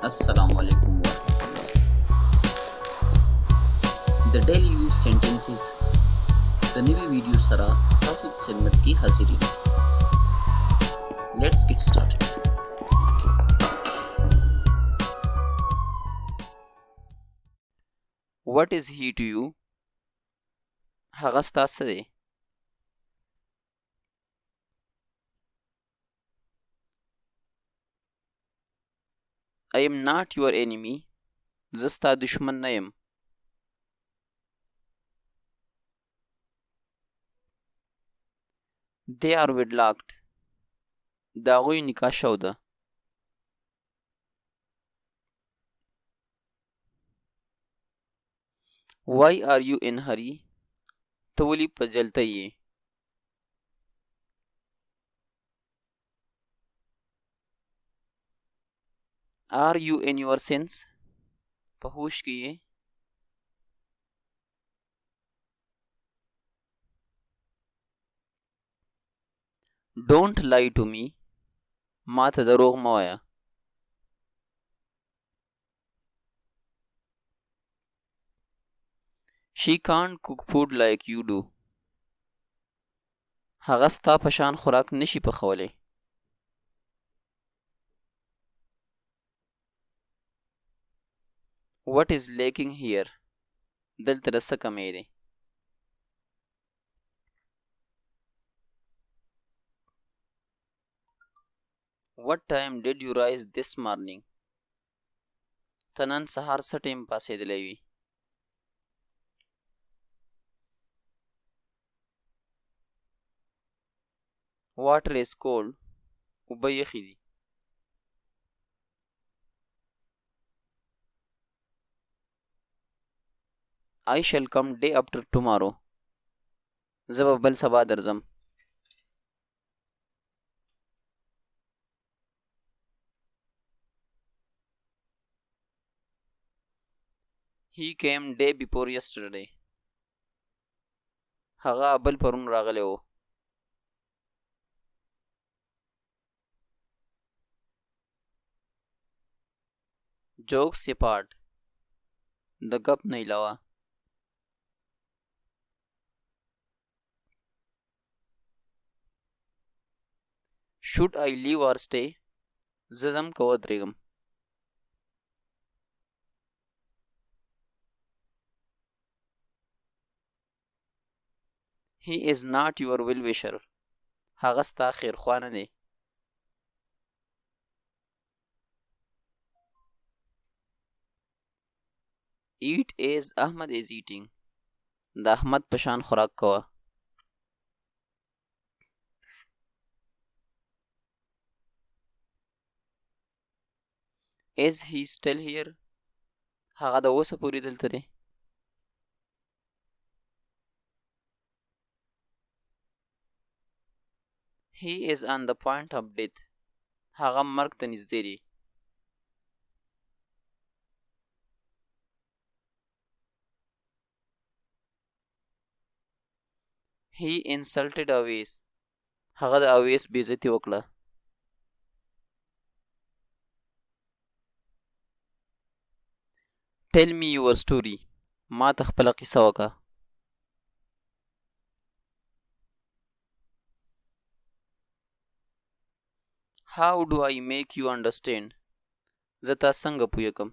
Assalamu alaikum warahmatullah. The daily use sentences د نوي ویډیو سره تاسو په خدمت کې حاضر یم. Let's get started. What is he to you? هغه ستاسو دی. I am not your enemy. زه ستا دشمن نه یم. They are wedlocked. د هغوی نکاح شوې ده. Why are you in hurry? ته ولې په جلته یې؟ Are you in your sense? په هوش کې یې؟ Don't lie to me. ما ته دروغ مه وایه. She can't cook food like you do. هغه ستا په شان خوراک نشي پخولی. What is lacking here? دلته د څه کمی دی؟ What time did you rise this morning? ته نن سهار څه ټیم پاڅېدلی وي؟ Water is cold. اوبه یخې دي. I shall come day after tomorrow. زه به بل سبا درځم. He came day before yesterday. هغه بل پرون راغلی و. Jokes apart. د ګپ نه علاوه. Should I leave or stay? زه ځم که ودرېږم. He is not your well-wisher. هغه ستا خیرخوا نه دی. Eat as Ahmad is eating. د احمد په شان خوراک کوه. Is he still here? هغه د اوسه پورې دلته دی. He is on the point of death. هغه مرګ ته نږدې دی. He insulted Awais. هغه د اویس بېعزتي وکړه. Tell me your story. ما ته خپله قصه وکړه. How do I make you understand? زه تا څنګه پوه کړم؟